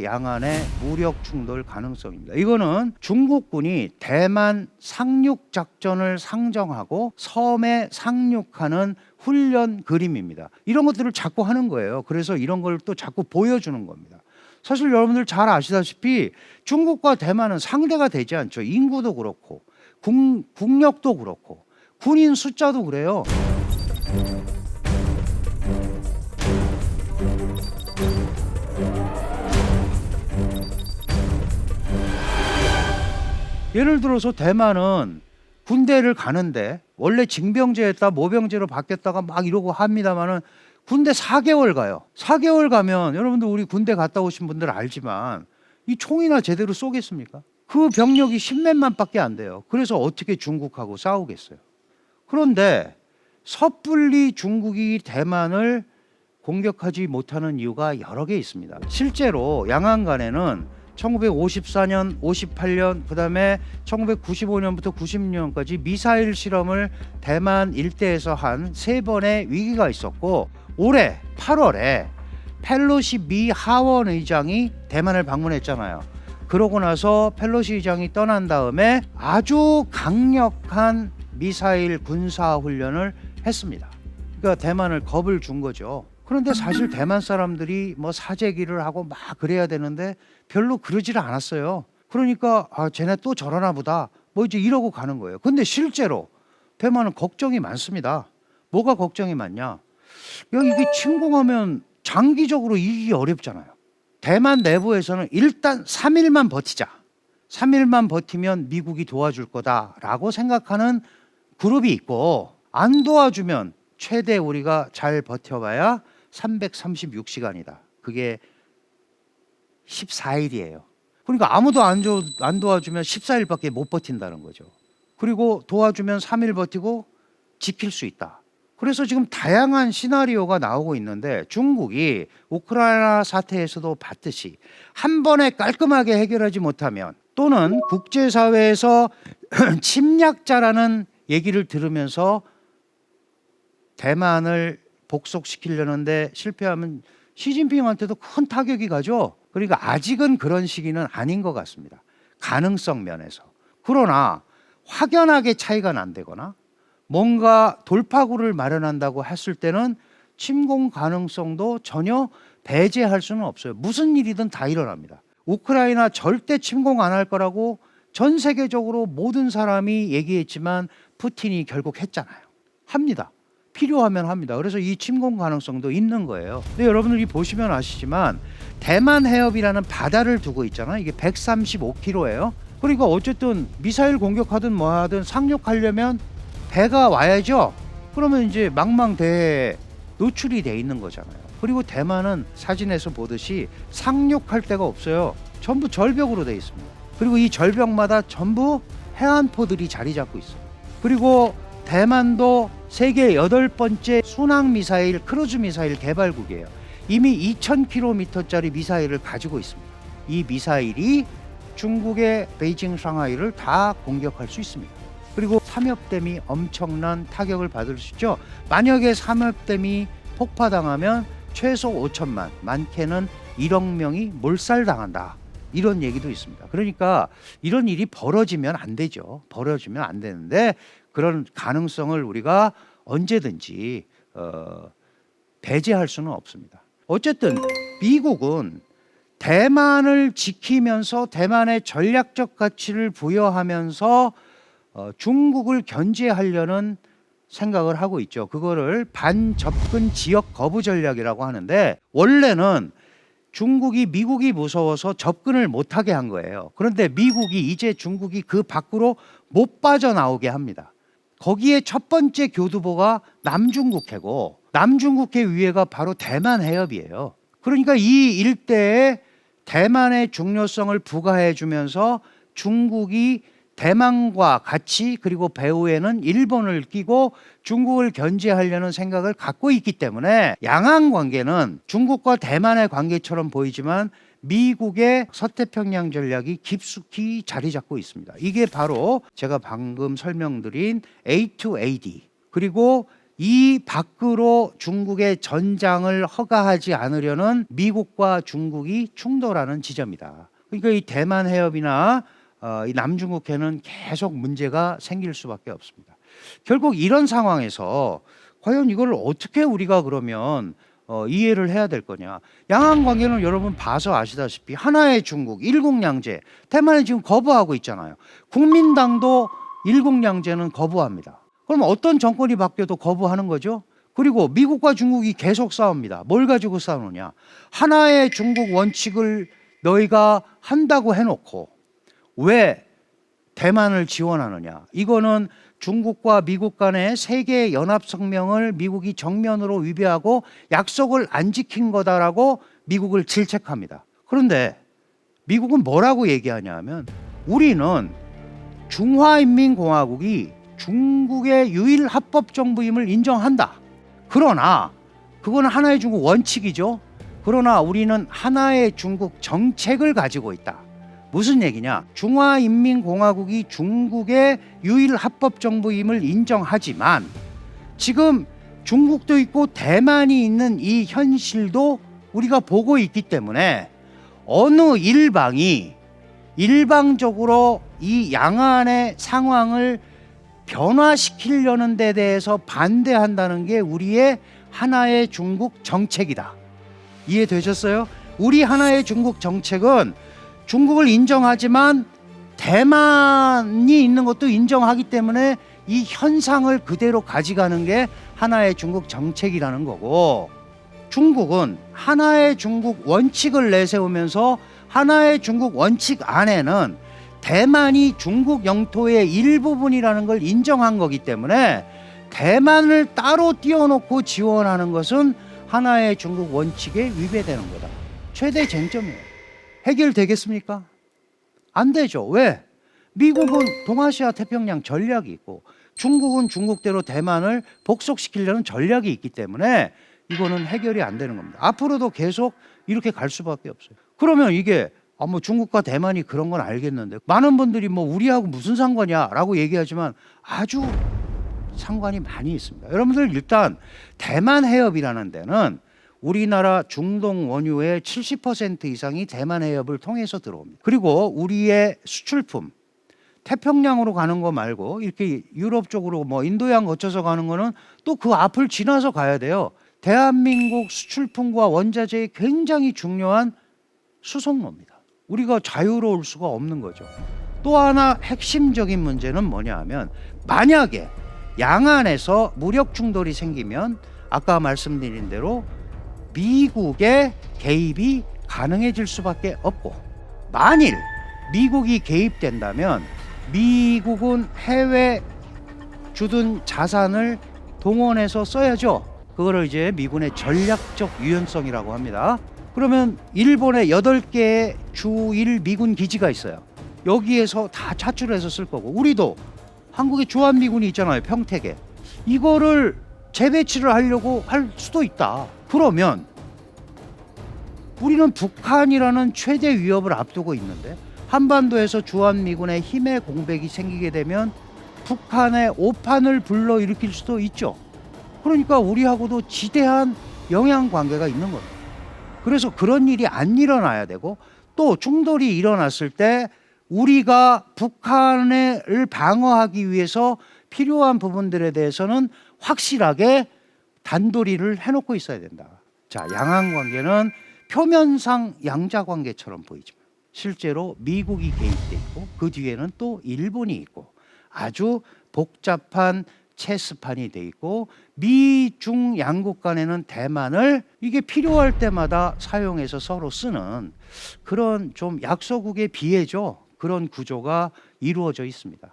양안의 무력 충돌 가능성입니다. 이거는 중국군이 대만 상륙 작전을 상정하고 섬에 상륙하는 훈련 그림입니다. 이런 것들을 자꾸 하는 거예요. 그래서 이런 걸 또 자꾸 보여주는 겁니다. 사실 여러분들 잘 아시다시피 중국과 대만은 상대가 되지 않죠. 인구도 그렇고 국력도 그렇고 군인 숫자도 그래요. 예를 들어서 대만은 군대를 가는데 원래 징병제였다 모병제로 바뀌었다가 막 이러고 합니다만은 군대 4개월 가요. 4개월 가면 여러분들 우리 군대 갔다 오신 분들 알지만 이 총이나 제대로 쏘겠습니까? 그 병력이 10몇만 밖에 안 돼요. 그래서 어떻게 중국하고 싸우겠어요? 그런데 섣불리 중국이 대만을 공격하지 못하는 이유가 여러 개 있습니다. 실제로 양안 간에는 1954년, 58년, 그다음에 1995년부터 96년까지 미사일 실험을 대만 일대에서 한 3번의 위기가 있었고, 올해 8월에 펠로시 미 하원 의장이 대만을 방문했잖아요. 그러고 나서 펠로시 의장이 떠난 다음에 아주 강력한 미사일 군사 훈련을 했습니다. 그러니까 대만을 겁을 준 거죠. 그런데 사실 대만 사람들이 뭐 사재기를 하고 막 그래야 되는데 별로 그러지를 않았어요. 그러니까 쟤네 또 저러나 보다 뭐 이제 이러고 가는 거예요. 근데 실제로 대만은 걱정이 많습니다. 뭐가 걱정이 많냐? 이게 침공하면 장기적으로 이기기 어렵잖아요. 대만 내부에서는 일단 3일만 버티자. 3일만 버티면 미국이 도와줄 거다라고 생각하는 그룹이 있고, 안 도와주면 최대 우리가 잘 버텨봐야 336시간이다. 그게 14일이에요. 그러니까 아무도 안 도와주면 14일밖에 못 버틴다는 거죠. 그리고 도와주면 3일 버티고 지킬 수 있다. 그래서 지금 다양한 시나리오가 나오고 있는데, 중국이 우크라이나 사태에서도 봤듯이 한 번에 깔끔하게 해결하지 못하면, 또는 국제사회에서 침략자라는 얘기를 들으면서 대만을 복속시키려는데 실패하면 시진핑한테도 큰 타격이 가죠. 그러니까 아직은 그런 시기는 아닌 것 같습니다. 가능성 면에서. 그러나 확연하게 차이가 난다거나 뭔가 돌파구를 마련한다고 했을 때는 침공 가능성도 전혀 배제할 수는 없어요. 무슨 일이든 다 일어납니다. 우크라이나 절대 침공 안 할 거라고 전 세계적으로 모든 사람이 얘기했지만 푸틴이 결국 했잖아요. 합니다. 필요하면 합니다. 그래서 이 침공 가능성도 있는 거예요. 근데 여러분들이 보시면 아시지만 대만 해협이라는 바다를 두고 있잖아요. 이게 135km예요. 그러니까 어쨌든 미사일 공격하든 뭐 하든 상륙하려면 배가 와야죠. 그러면 이제 망망대해에 노출이 돼 있는 거잖아요. 그리고 대만은 사진에서 보듯이 상륙할 데가 없어요. 전부 절벽으로 돼 있습니다. 그리고 이 절벽마다 전부 해안포들이 자리 잡고 있어요. 그리고 대만도 세계 8번째 순항 미사일, 크루즈 미사일 개발국이에요. 이미 2000km짜리 미사일을 가지고 있습니다. 이 미사일이 중국의 베이징, 상하이를 다 공격할 수 있습니다. 그리고 삼엽댐이 엄청난 타격을 받을 수 있죠. 만약에 삼엽댐이 폭파당하면 최소 5천만, 많게는 1억 명이 몰살당한다. 이런 얘기도 있습니다. 그러니까 이런 일이 벌어지면 안 되죠. 벌어지면 안 되는데 그런 가능성을 우리가 언제든지 배제할 수는 없습니다. 어쨌든 미국은 대만을 지키면서 대만의 전략적 가치를 부여하면서 중국을 견제하려는 생각을 하고 있죠. 그거를 반접근 지역 거부 전략이라고 하는데, 원래는 중국이 미국이 무서워서 접근을 못하게 한 거예요. 그런데 미국이 이제 중국이 그 밖으로 못 빠져나오게 합니다. 거기에 첫 번째 교두보가 남중국해고, 남중국해 위에가 바로 대만 해협이에요. 그러니까 이 일대에 대만의 중요성을 부과해 주면서 중국이 대만과 같이, 그리고 배후에는 일본을 끼고 중국을 견제하려는 생각을 갖고 있기 때문에 양안 관계는 중국과 대만의 관계처럼 보이지만 미국의 서태평양 전략이 깊숙이 자리 잡고 있습니다. 이게 바로 제가 방금 설명드린 A2AD, 그리고 이 밖으로 중국의 전장을 허가하지 않으려는 미국과 중국이 충돌하는 지점이다. 그러니까 이 대만 해협이나 이 남중국해는 계속 문제가 생길 수밖에 없습니다. 결국 이런 상황에서 과연 이걸 어떻게 우리가 그러면 이해를 해야 될 거냐. 양안 관계는 여러분 봐서 아시다시피 하나의 중국, 일국양제, 대만이 지금 거부하고 있잖아요. 국민당도 일국양제는 거부합니다. 그럼 어떤 정권이 바뀌어도 거부하는 거죠. 그리고 미국과 중국이 계속 싸웁니다. 뭘 가지고 싸우느냐. 하나의 중국 원칙을 너희가 한다고 해놓고 왜 대만을 지원하느냐. 이거는 중국과 미국 간의 세계 연합성명을 미국이 정면으로 위배하고 약속을 안 지킨 거다라고 미국을 질책합니다. 그런데 미국은 뭐라고 얘기하냐 하면 우리는 중화인민공화국이 중국의 유일 합법 정부임을 인정한다. 그러나 그건 하나의 중국 원칙이죠. 그러나 우리는 하나의 중국 정책을 가지고 있다. 무슨 얘기냐? 중화인민공화국이 중국의 유일 합법 정부임을 인정하지만 지금 중국도 있고 대만이 있는 이 현실도 우리가 보고 있기 때문에 어느 일방이 일방적으로 이 양안의 상황을 변화시키려는 데 대해서 반대한다는 게 우리의 하나의 중국 정책이다. 이해되셨어요? 우리 하나의 중국 정책은 중국을 인정하지만 대만이 있는 것도 인정하기 때문에 이 현상을 그대로 가져가는 게 하나의 중국 정책이라는 거고, 중국은 하나의 중국 원칙을 내세우면서 하나의 중국 원칙 안에는 대만이 중국 영토의 일부분이라는 걸 인정한 거기 때문에 대만을 따로 띄워놓고 지원하는 것은 하나의 중국 원칙에 위배되는 거다. 최대 쟁점이에요. 해결되겠습니까? 안 되죠. 왜? 미국은 동아시아 태평양 전략이 있고 중국은 중국대로 대만을 복속시키려는 전략이 있기 때문에 이거는 해결이 안 되는 겁니다. 앞으로도 계속 이렇게 갈 수밖에 없어요. 그러면 이게 뭐 중국과 대만이 그런 건 알겠는데 많은 분들이 뭐 우리하고 무슨 상관이야 라고 얘기하지만 아주 상관이 많이 있습니다. 여러분들 일단 대만 해협이라는 데는 우리나라 중동 원유의 70% 이상이 대만 해협을 통해서 들어옵니다. 그리고 우리의 수출품 태평양으로 가는 거 말고 이렇게 유럽 쪽으로 뭐 인도양 거쳐서 가는 거는 또 그 앞을 지나서 가야 돼요. 대한민국 수출품과 원자재의 굉장히 중요한 수송로입니다. 우리가 자유로울 수가 없는 거죠. 또 하나 핵심적인 문제는 뭐냐 하면 만약에 양안에서 무력 충돌이 생기면 아까 말씀드린 대로 미국의 개입이 가능해질 수밖에 없고, 만일 미국이 개입된다면 미국은 해외 주둔 자산을 동원해서 써야죠. 그거를 이제 미군의 전략적 유연성이라고 합니다. 그러면 일본에 8개의 주1 미군 기지가 있어요. 여기에서 다 차출해서 쓸 거고, 우리도 한국에 주한미군이 있잖아요. 평택에. 이거를 재배치를 하려고 할 수도 있다. 그러면 우리는 북한이라는 최대 위협을 앞두고 있는데 한반도에서 주한미군의 힘의 공백이 생기게 되면 북한의 오판을 불러일으킬 수도 있죠. 그러니까 우리하고도 지대한 영향관계가 있는 겁니다. 그래서 그런 일이 안 일어나야 되고, 또 충돌이 일어났을 때 우리가 북한을 방어하기 위해서 필요한 부분들에 대해서는 확실하게 단도리를 해놓고 있어야 된다. 자, 양안관계는 표면상 양자관계처럼 보이지만 실제로 미국이 개입돼 있고 그 뒤에는 또 일본이 있고 아주 복잡한 체스판이 돼 있고, 미중 양국 간에는 대만을 이게 필요할 때마다 사용해서 서로 쓰는 그런 좀 약소국의 비애죠. 그런 구조가 이루어져 있습니다.